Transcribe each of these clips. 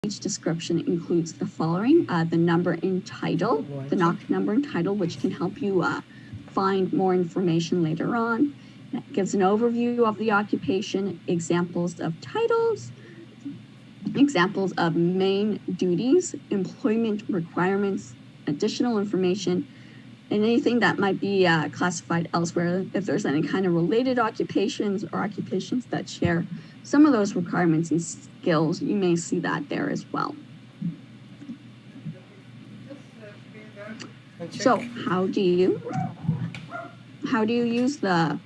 Each description includes the following: the number in title, the NOC number in title, which can help you find more information later on. It gives an overview of the occupation, examples of titles, examples of main duties, employment requirements, additional information, and anything that might be classified elsewhere. If there's any kind of related occupations or occupations that share some of those requirements and skills, you may see that there as well. So how do you use the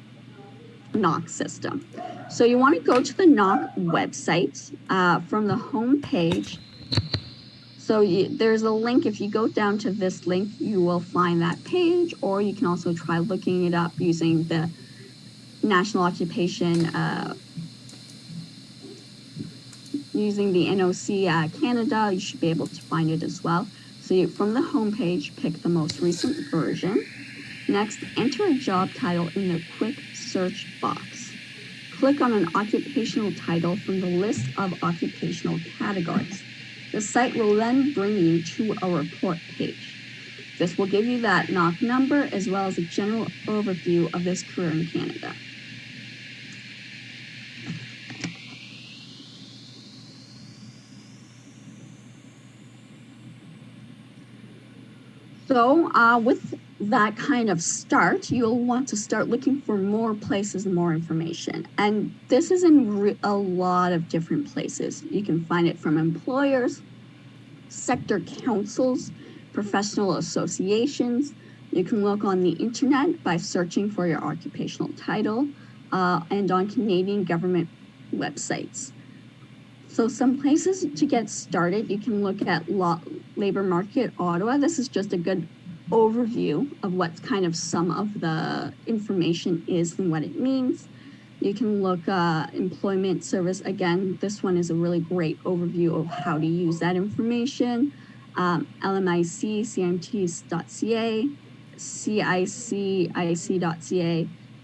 NOC system? So you want to go to the NOC website from the home page. So there's a link. If you go down to this link, you will find that page, or you can also try looking it up using the National Occupation, using the NOC Canada. You should be able to find it as well. So from the home page, pick the most recent version. Next, enter a job title in the quick search box. Click on an occupational title from the list of occupational categories. The site will then bring you to a report page. This will give you that NOC number as well as a general overview of this career in Canada. So with that kind of start, you'll want to start looking for more places and more information. And this is in a lot of different places. You can find it from employers, sector councils, professional associations. You can look on the internet by searching for your occupational title and on Canadian government websites. So some places to get started, you can look at Labor Market Ottawa. This is just a good overview of what kind of some of the information is and what it means. You can look employment service. Again, this one is a really great overview of how to use that information. LMIC, CMTs.ca, CIC.ca,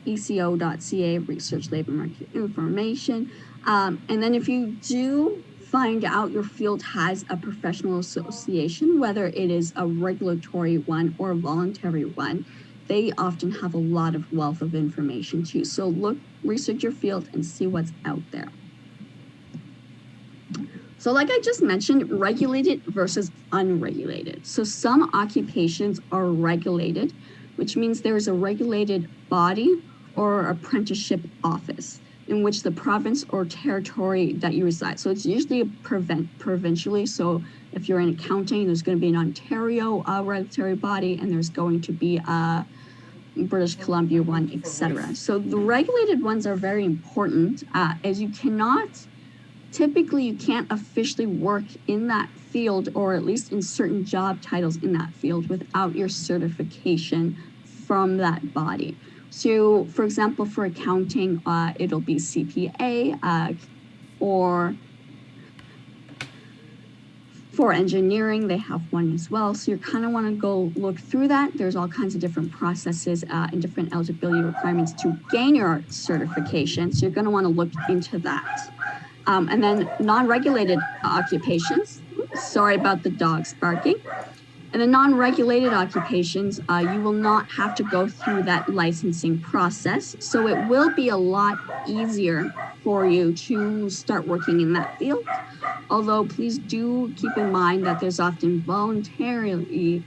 ECO.ca, Research Labor Market Information. And then if you do find out your field has a professional association, whether it is a regulatory one or a voluntary one, they often have a lot of wealth of information too. So research your field and see what's out there. So like I just mentioned, regulated versus unregulated. So some occupations are regulated, which means there is a regulated body or apprenticeship office in which the province or territory that you reside. So it's usually provincially. So if you're in accounting, there's going to be an Ontario regulatory body, and there's going to be a British Columbia one, etc. So the regulated ones are very important, as you typically you can't officially work in that field, or at least in certain job titles in that field, without your certification from that body. So for example, for accounting, it'll be CPA, or for engineering, they have one as well. So you kind of want to go look through that. There's all kinds of different processes and different eligibility requirements to gain your certification. So you're going to want to look into that. And then non-regulated occupations. Sorry about the dogs barking. And the non-regulated occupations, you will not have to go through that licensing process. So it will be a lot easier for you to start working in that field. Although please do keep in mind that there's often voluntarily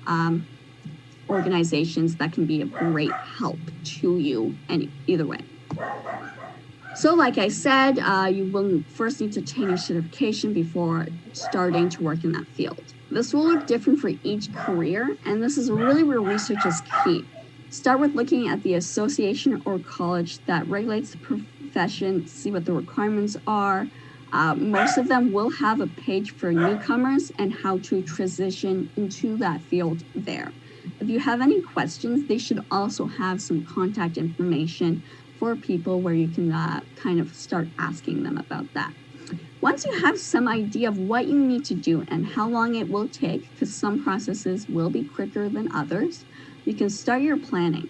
organizations that can be a great help to you either way. So like I said, you will first need to obtain your certification before starting to work in that field. This will look different for each career, and this is really where research is key. Start with looking at the association or college that regulates the profession, see what the requirements are. Most of them will have a page for newcomers and how to transition into that field there. If you have any questions, they should also have some contact information for people where you can kind of start asking them about that. Once you have some idea of what you need to do and how long it will take, because some processes will be quicker than others, you can start your planning.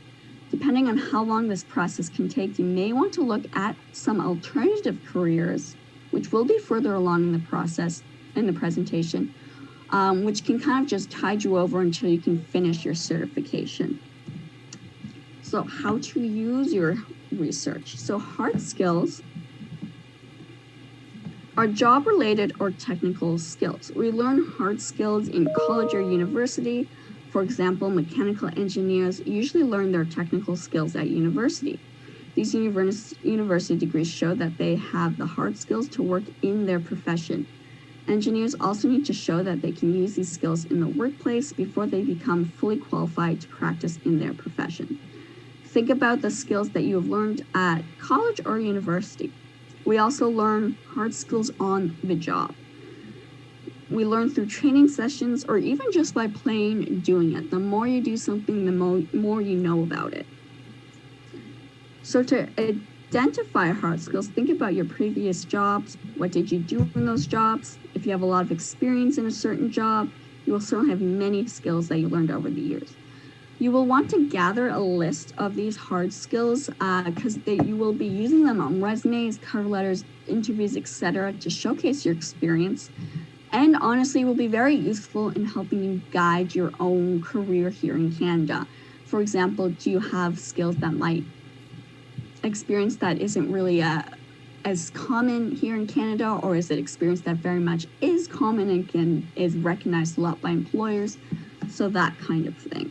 Depending on how long this process can take, you may want to look at some alternative careers, which will be further along in the process, in the presentation, which can kind of just tide you over until you can finish your certification. So how to use your research. So hard skills are job-related or technical skills. We learn hard skills in college or university. For example, mechanical engineers usually learn their technical skills at university. These university degrees show that they have the hard skills to work in their profession. Engineers also need to show that they can use these skills in the workplace before they become fully qualified to practice in their profession. Think about the skills that you have learned at college or university. We also learn hard skills on the job. We learn through training sessions or even just by plain doing it. The more you do something, the more you know about it. So to identify hard skills, think about your previous jobs. What did you do in those jobs? If you have a lot of experience in a certain job, you will certainly have many skills that you learned over the years. You will want to gather a list of these hard skills because you will be using them on resumes, cover letters, interviews, etc. to showcase your experience. And honestly, will be very useful in helping you guide your own career here in Canada. For example, do you have skills that might experience that isn't really as common here in Canada, or is it experience that very much is common and is recognized a lot by employers? So that kind of thing.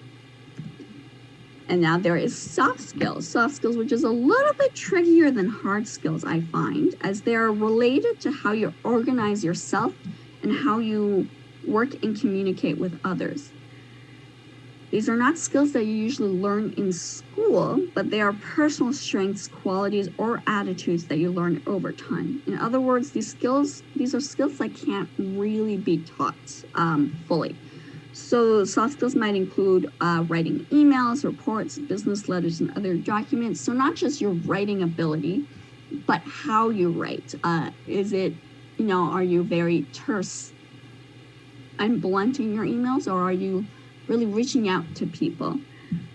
And now there is soft skills, which is a little bit trickier than hard skills, I find, as they are related to how you organize yourself and how you work and communicate with others. These are not skills that you usually learn in school, but they are personal strengths, qualities, or attitudes that you learn over time. In other words, these are skills that can't really be taught fully. So soft skills might include writing emails, reports, business letters, and other documents. So not just your writing ability, but how you write. Is it, are you very terse and blunt in your emails, or are you really reaching out to people?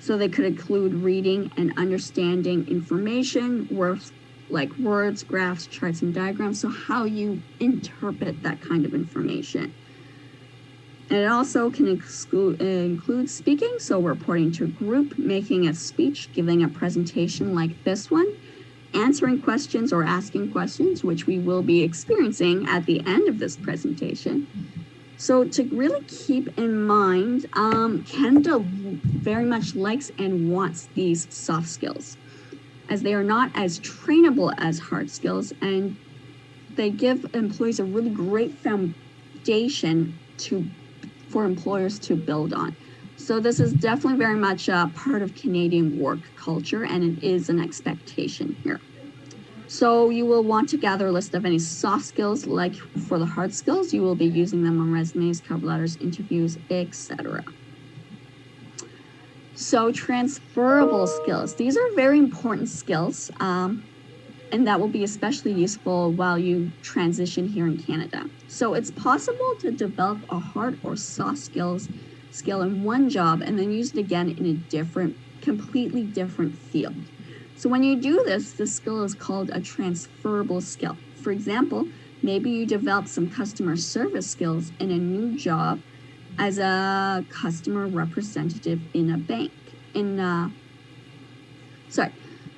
So they could include reading and understanding information, like words, graphs, charts, and diagrams. So how you interpret that kind of information. And it also can include speaking, so reporting to a group, making a speech, giving a presentation like this one, answering questions or asking questions, which we will be experiencing at the end of this presentation. So to really keep in mind, Canada very much likes and wants these soft skills, as they are not as trainable as hard skills, and they give employees a really great foundation for employers to build on. So this is definitely very much a part of Canadian work culture, and it is an expectation here. So you will want to gather a list of any soft skills. Like for the hard skills, you will be using them on resumes, cover letters, interviews, etc. So transferable skills. These are very important skills, and that will be especially useful while you transition here in Canada. So it's possible to develop a hard or soft skill in one job and then use it again in a completely different field. So when you do this, the skill is called a transferable skill. For example, maybe you develop some customer service skills in a new job as a customer representative in a bank.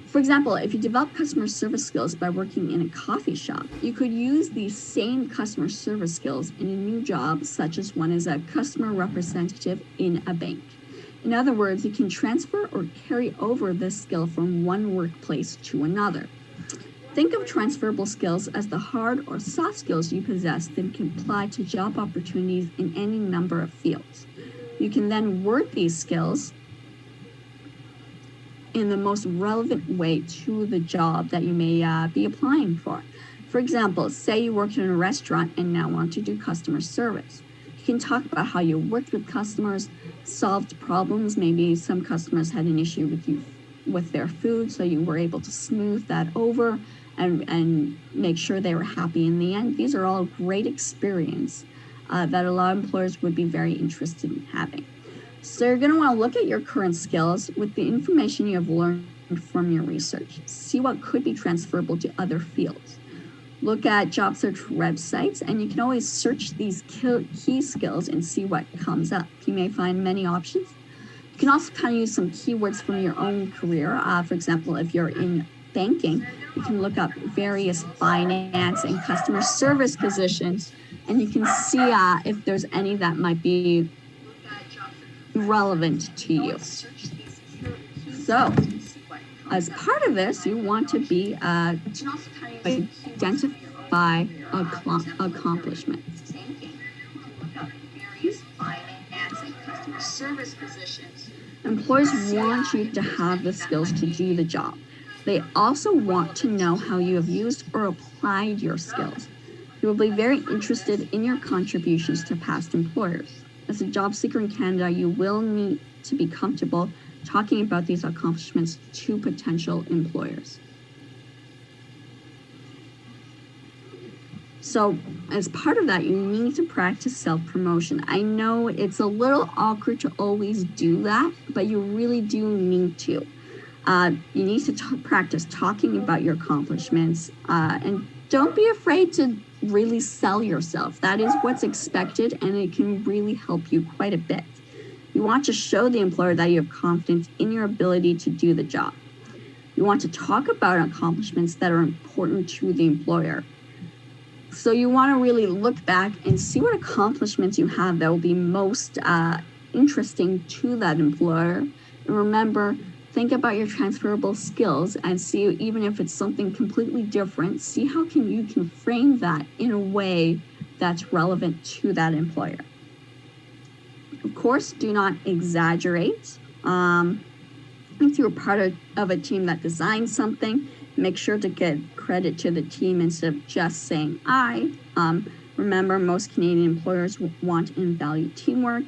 For example, if you develop customer service skills by working in a coffee shop, you could use these same customer service skills in a new job, such as one as a customer representative in a bank. In other words, you can transfer or carry over this skill from one workplace to another. Think of transferable skills as the hard or soft skills you possess that can apply to job opportunities in any number of fields. You can then word these skills in the most relevant way to the job that you may be applying for. For example, say you worked in a restaurant and now want to do customer service. You can talk about how you worked with customers, solved problems. Maybe some customers had an issue with their food, so you were able to smooth that over and make sure they were happy in the end. These are all great experience that a lot of employers would be very interested in having. So you're going to want to look at your current skills with the information you have learned from your research. See what could be transferable to other fields. Look at job search websites, and you can always search these key skills and see what comes up. You may find many options. You can also kind of use some keywords from your own career. For example, if you're in banking, you can look up various finance and customer service positions, and you can see if there's any that might be relevant to you. So, as part of this, you want to be identify accomplishments. Employers want you to have the skills to do the job. They also want to know how you have used or applied your skills. You will be very interested in your contributions to past employers. As a job seeker in Canada, you will need to be comfortable talking about these accomplishments to potential employers. So as part of that, you need to practice self-promotion. I know it's a little awkward to always do that, but you really do need to. You need to practice talking about your accomplishments, and don't be afraid to really sell yourself. That is what's expected, and it can really help you quite a bit. You want to show the employer that you have confidence in your ability to do the job. You want to talk about accomplishments that are important to the employer. So you want to really look back and see what accomplishments you have that will be most interesting to that employer. And remember, think about your transferable skills and see, even if it's something completely different, see how you can frame that in a way that's relevant to that employer. Of course, do not exaggerate. If you're part of a team that designs something, make sure to get credit to the team instead of just saying I. Remember, most Canadian employers want and value teamwork.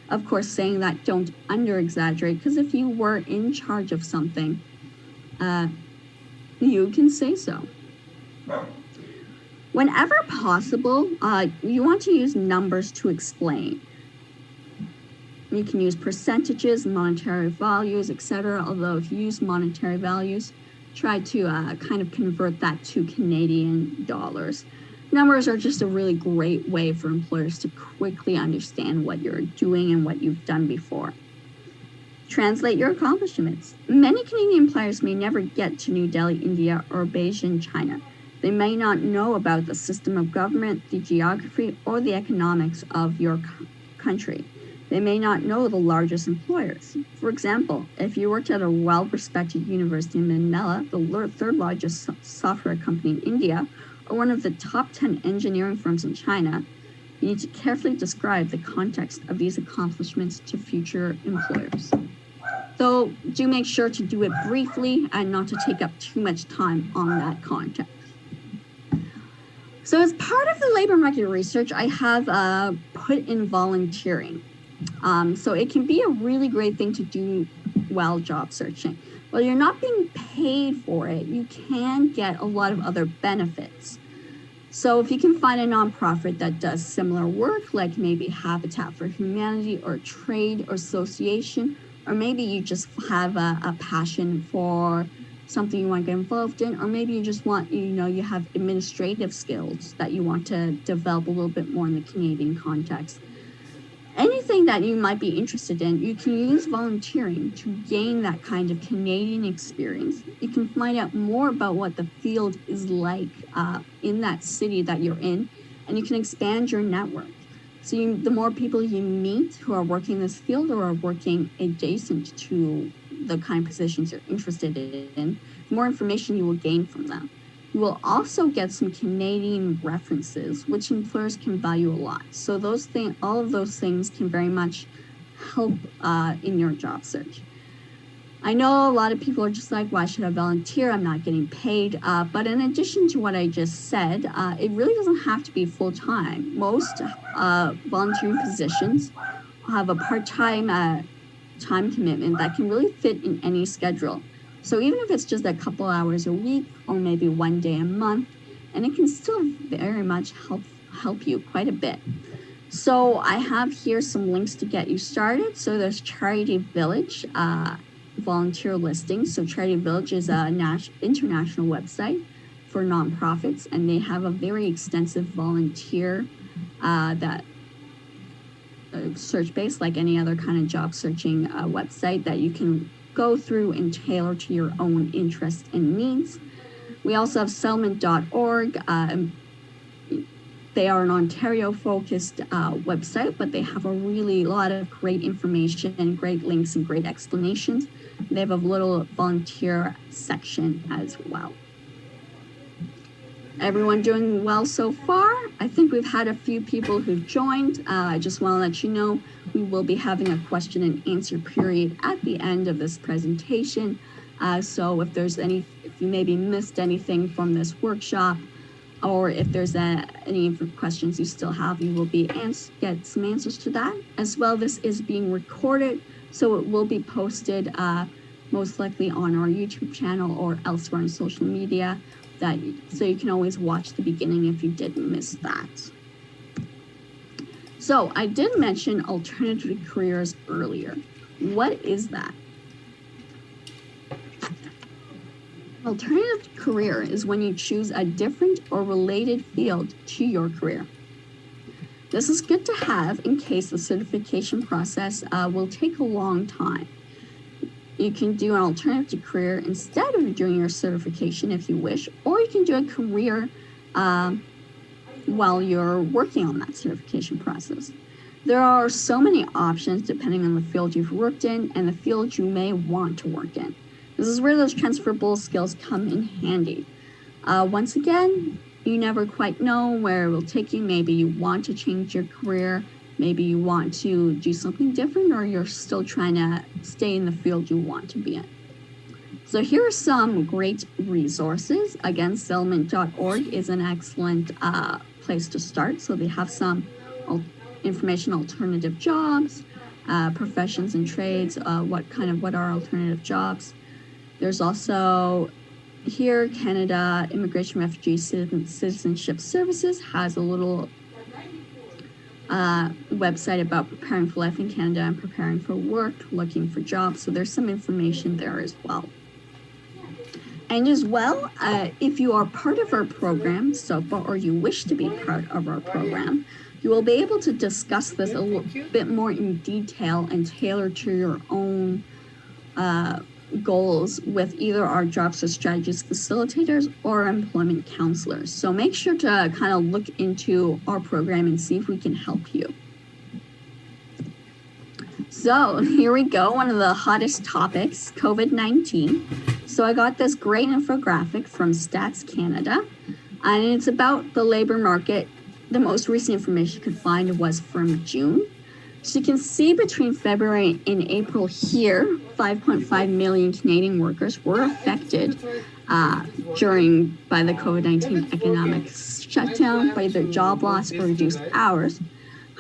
Of course, saying that, don't under-exaggerate, because if you were in charge of something, you can say so. Whenever possible, you want to use numbers to explain. You can use percentages, monetary values, etc. Although if you use monetary values, try to kind of convert that to Canadian dollars. Numbers are just a really great way for employers to quickly understand what you're doing and what you've done before. Translate your accomplishments. Many Canadian employers may never get to New Delhi, India, or Beijing, China. They may not know about the system of government, the geography, or the economics of your country. They may not know the largest employers. For example, if you worked at a well-respected university in Manila, the third largest software company in India, or one of the top 10 engineering firms in China, you need to carefully describe the context of these accomplishments to future employers. Though, do make sure to do it briefly and not to take up too much time on that context. So as part of the labor market research, I have put in volunteering. So it can be a really great thing to do while job searching. While you're not being paid for it, you can get a lot of other benefits. So if you can find a nonprofit that does similar work, like maybe Habitat for Humanity or trade or association, or maybe you just have a passion for something you want to get involved in, or maybe you just want, you have administrative skills that you want to develop a little bit more in the Canadian context. Anything that you might be interested in, you can use volunteering to gain that kind of Canadian experience. You can find out more about what the field is like in that city that you're in, and you can expand your network. So the more people you meet who are working in this field or are working adjacent to the kind of positions you're interested in, the more information you will gain from them. You will also get some Canadian references, which employers can value a lot. So all of those things can very much help in your job search. I know a lot of people are just like, why should I volunteer? I'm not getting paid. But in addition to what I just said, it really doesn't have to be full-time. Most volunteering positions have a part-time time commitment that can really fit in any schedule. So even if it's just a couple hours a week or maybe one day a month, and it can still very much help you quite a bit. So I have here some links to get you started. So there's Charity Village volunteer listings. So Charity Village is an international website for nonprofits, and they have a very extensive volunteer search base, like any other kind of job searching website that you can go through and tailor to your own interests and needs. We also have settlement.org. They are an Ontario-focused website, but they have a lot of great information and great links and great explanations. They have a little volunteer section as well. Everyone doing well so far? I think we've had a few people who've joined. I just want to let you know we will be having a question and answer period at the end of this presentation. So if you maybe missed anything from this workshop, or if there's any questions you still have, you will get some answers to that. As well, this is being recorded, so it will be posted most likely on our YouTube channel or elsewhere on social media, so you can always watch the beginning if you did miss that. So I did mention alternative careers earlier. What is that? Alternative career is when you choose a different or related field to your career. This is good to have in case the certification process will take a long time. You can do an alternative career instead of doing your certification if you wish, or you can do a career while you're working on that certification process. There are so many options depending on the field you've worked in and the field you may want to work in. This is where those transferable skills come in handy. Once again, you never quite know where it will take you. Maybe you want to change your career. Maybe you want to do something different, or you're still trying to stay in the field you want to be in. So here are some great resources. Again, settlement.org is an excellent place to start. So they have some information, alternative jobs, professions and trades, what are alternative jobs. There's also here, Canada Immigration Refugee Citizenship Services has a little website about preparing for life in Canada and preparing for work, looking for jobs. So there's some information there as well. And as well, if you are part of our program, SOPA, or you wish to be part of our program, you will be able to discuss this a little bit more in detail and tailor to your own goals with either our job search strategies facilitators or employment counselors. So make sure to kind of look into our program and see if we can help you. So here we go, one of the hottest topics, COVID-19. So I got this great infographic from Stats Canada, and it's about the labor market. The most recent information you could find was from June. So you can see between February and April here, 5.5 million Canadian workers were affected by the COVID-19 economic shutdown, by either job loss or reduced hours.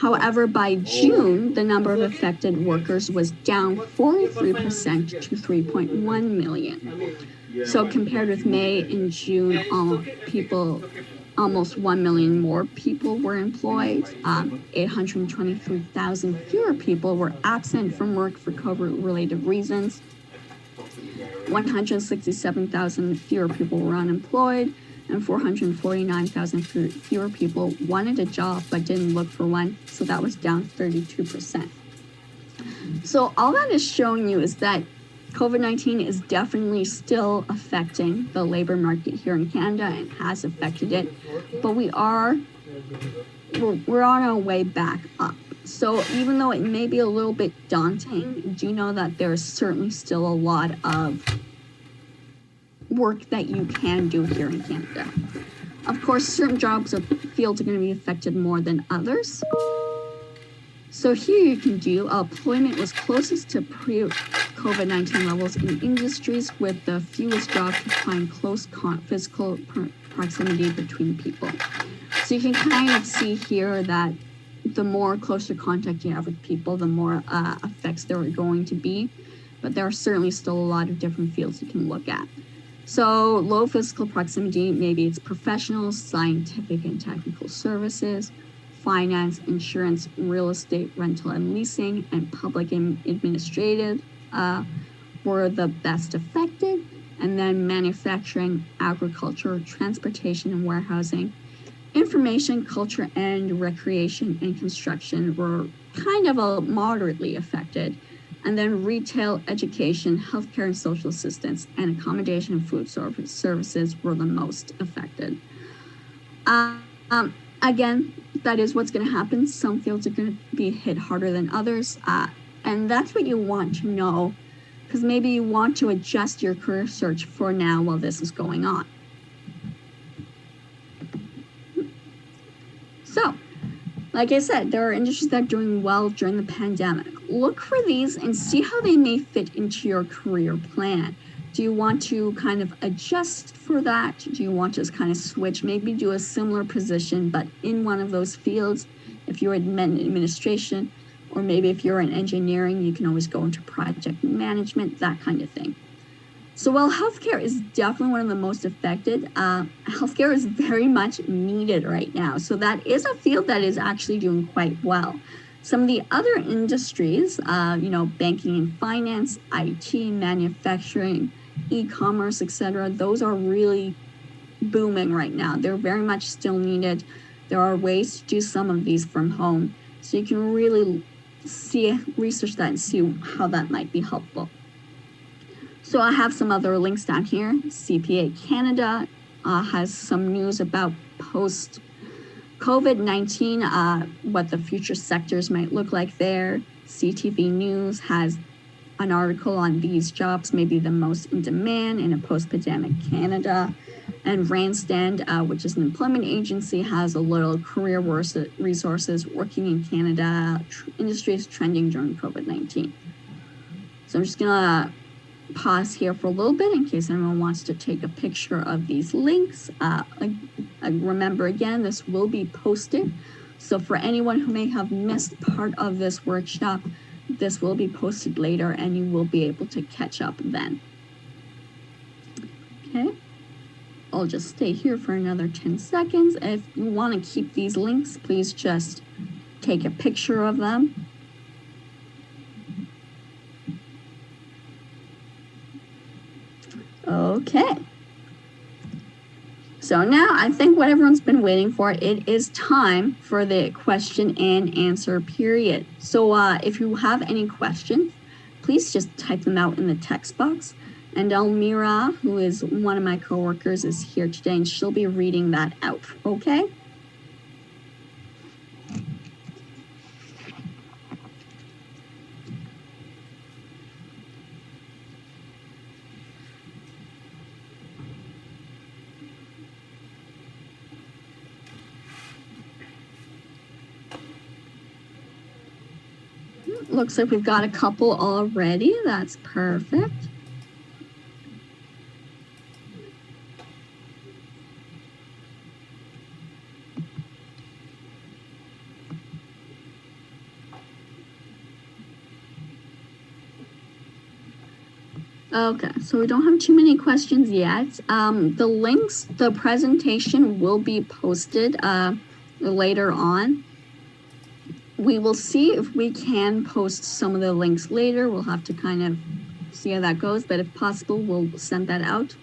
However, by June, the number of affected workers was down 43% to 3.1 million. So compared with May and June, almost 1 million more people were employed. 823,000 fewer people were absent from work for COVID-related reasons. 167,000 fewer people were unemployed, and 449,000 fewer people wanted a job but didn't look for one, so that was down 32%. So all that is showing you is that COVID-19 is definitely still affecting the labor market here in Canada and has affected it, but we're on our way back up. So even though it may be a little bit daunting, do know that there's certainly still a lot of work that you can do here in Canada. Of course, certain jobs or fields are going to be affected more than others. So here you can do employment was closest to pre-COVID-19 levels in industries with the fewest jobs requiring close physical proximity between people. So you can kind of see here that the more closer contact you have with people, the more effects there are going to be. But there are certainly still a lot of different fields you can look at. So low physical proximity, maybe it's professionals, scientific and technical services, finance, insurance, real estate, rental and leasing, and public and administrative were the best affected. and then manufacturing, agriculture, transportation and warehousing, information, culture and recreation, and construction were kind of moderately affected. And then retail, education, healthcare and social assistance, and accommodation and food services were the most affected. Again, that is what's going to happen. Some fields are going to be hit harder than others. And that's what you want to know, because maybe you want to adjust your career search for now while this is going on. So, like I said, there are industries that are doing well during the pandemic. Look for these and see how they may fit into your career plan. Do you want to kind of adjust for that? Do you want to just kind of switch, maybe do a similar position, but in one of those fields? If you're in administration, or maybe if you're in engineering, you can always go into project management, that kind of thing. So while healthcare is definitely one of the most affected, healthcare is very much needed right now. So that is a field that is actually doing quite well. Some of the other industries, banking and finance, IT, manufacturing, e-commerce, etc., those are really booming right now. They're very much still needed. There are ways to do some of these from home. So you can really research that and see how that might be helpful. So I have some other links down here. CPA Canada has some news about post-COVID-19, what the future sectors might look like there. CTV News has an article on these jobs, maybe the most in demand in a post-pandemic Canada. And Randstad, which is an employment agency, has a little career resources working in Canada, industries trending during COVID-19. So I'm just gonna pause here for a little bit in case anyone wants to take a picture of these links. Remember again, this will be posted. So for anyone who may have missed part of this workshop, this will be posted later and you will be able to catch up then. Okay, I'll just stay here for another 10 seconds. If you want to keep these links, please just take a picture of them. Okay. So now I think what everyone's been waiting for, it is time for the question and answer period. So if you have any questions, please just type them out in the text box. And Elmira, who is one of my coworkers, is here today and she'll be reading that out, okay? Looks like we've got a couple already. That's perfect. Okay, so we don't have too many questions yet. The links, the presentation will be posted later on. We will see if we can post some of the links later. We'll have to kind of see how that goes, but if possible, we'll send that out.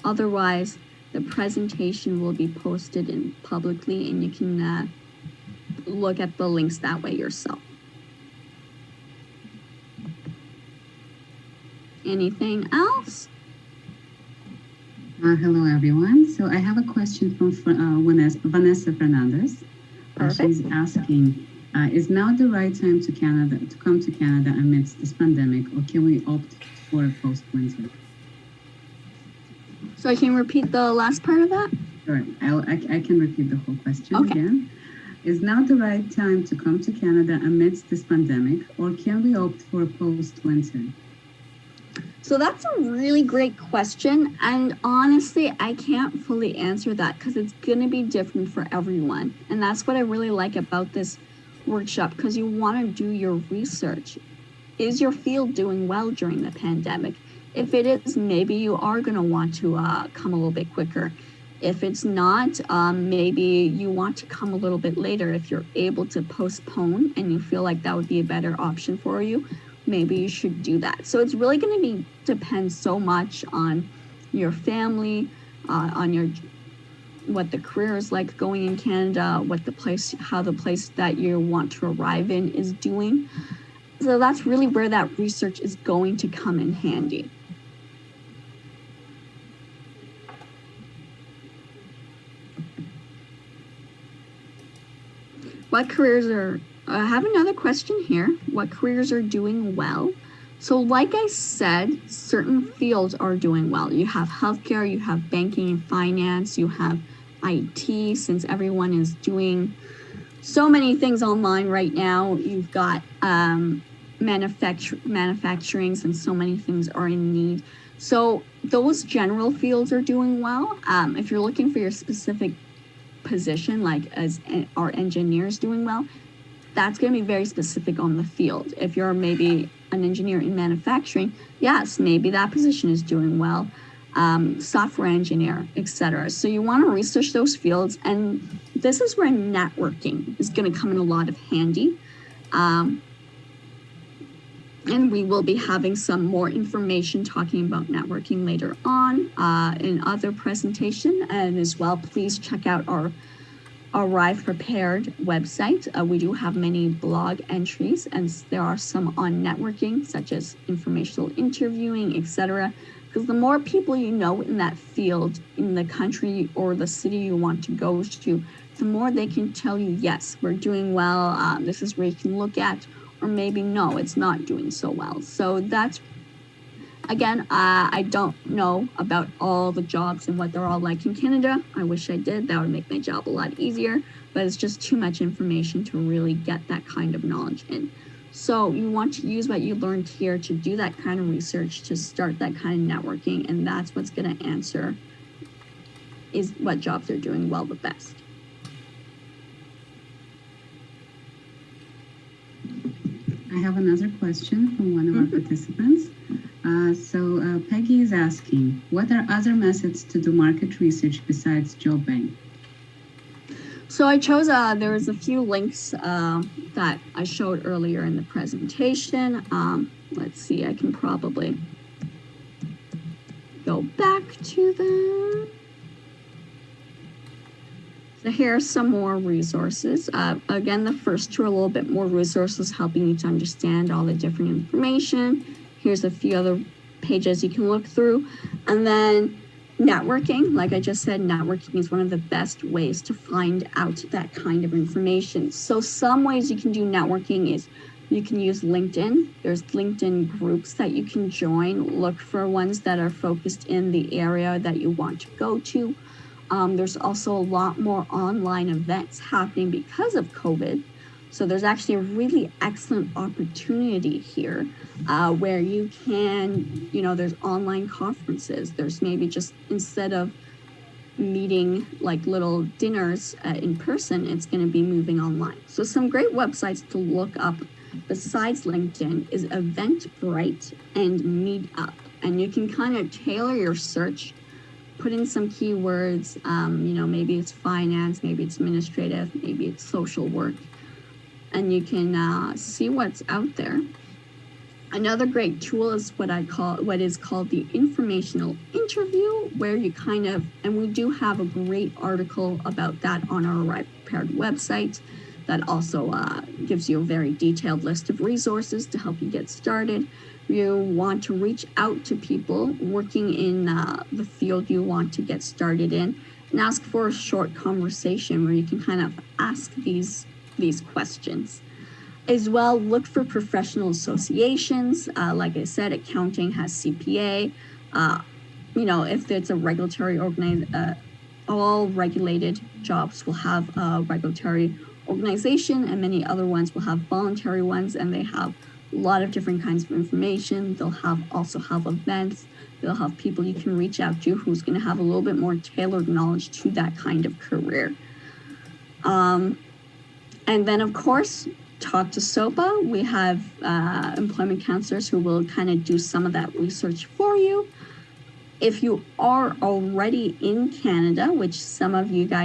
Otherwise, the presentation will be posted publicly and you can look at the links that way yourself. Anything else? Hello, everyone. So I have a question from Vanessa Fernandez. She's asking, is now the right time to come to Canada amidst this pandemic, or can we opt for a post-winter? So can you repeat the last part of that? Sure, I can repeat the whole question again. Is now the right time to come to Canada amidst this pandemic, or can we opt for a post-winter? So that's a really great question. And honestly, I can't fully answer that because it's going to be different for everyone. And that's what I really like about this workshop, because you want to do your research. Is your field doing well during the pandemic? If it is, maybe you are going to want to come a little bit quicker. If it's not, maybe you want to come a little bit later. If you're able to postpone and you feel like that would be a better option for you, maybe you should do that. So it's really going to depend so much on your family, on your what the career is like going in Canada, how the place that you want to arrive in is doing. So that's really where that research is going to come in handy. What careers are, I have another question here. What careers are doing well? So like I said, certain fields are doing well. You have healthcare, you have banking and finance, you have IT, since everyone is doing so many things online right now. You've got manufacturing, since so many things are in need. So those general fields are doing well. If you're looking for your specific position, like as our engineers doing well, that's going to be very specific on the field. If you're maybe an engineer in manufacturing, yes, maybe that position is doing well. Software engineer, etc. So you want to research those fields, and this is where networking is going to come in a lot of handy. And we will be having some more information talking about networking later on in other presentation. And as well, please check out our Arrive Prepared website. We do have many blog entries, and there are some on networking, such as informational interviewing, etc. Because the more people you know in that field, in the country or the city you want to go to, the more they can tell you, yes, we're doing well, this is where you can look at, or maybe no, it's not doing so well. So that's, again, I don't know about all the jobs and what they're all like in Canada. I wish I did. That would make my job a lot easier, but it's just too much information to really get that kind of knowledge in. So you want to use what you learned here to do that kind of research, to start that kind of networking, and that's what's going to answer is what jobs are doing well the best. I have another question from one of our participants. Peggy is asking, what are other methods to do market research besides job bank? So I chose, there was a few links that I showed earlier in the presentation. Let's see, I can probably go back to them. So here are some more resources. Again, the first two are a little bit more resources helping you to understand all the different information. Here's a few other pages you can look through. And then networking, like I just said, networking is one of the best ways to find out that kind of information. So some ways you can do networking is you can use LinkedIn. There's LinkedIn groups that you can join. Look for ones that are focused in the area that you want to go to. There's also a lot more online events happening because of COVID. So there's actually a really excellent opportunity here where you can, there's online conferences. There's maybe just, instead of meeting like little dinners in person, it's going to be moving online. So some great websites to look up besides LinkedIn is Eventbrite and Meetup. And you can kind of tailor your search, put in some keywords, maybe it's finance, maybe it's administrative, maybe it's social work, and you can see what's out there. Another great tool is what is called the informational interview, where you and we do have a great article about that on our Arrive Prepared website that also gives you a very detailed list of resources to help you get started. You want to reach out to people working in the field you want to get started in, and ask for a short conversation where you can kind of ask these questions. As well, look for professional associations. Like I said, accounting has CPA. If it's a regulatory all regulated jobs will have a regulatory organization, and many other ones will have voluntary ones, and they have a lot of different kinds of information. They'll also have events. They'll have people you can reach out to who's going to have a little bit more tailored knowledge to that kind of career. And then, of course, talk to SOPA. We have employment counselors who will kind of do some of that research for you. If you are already in Canada, which some of you guys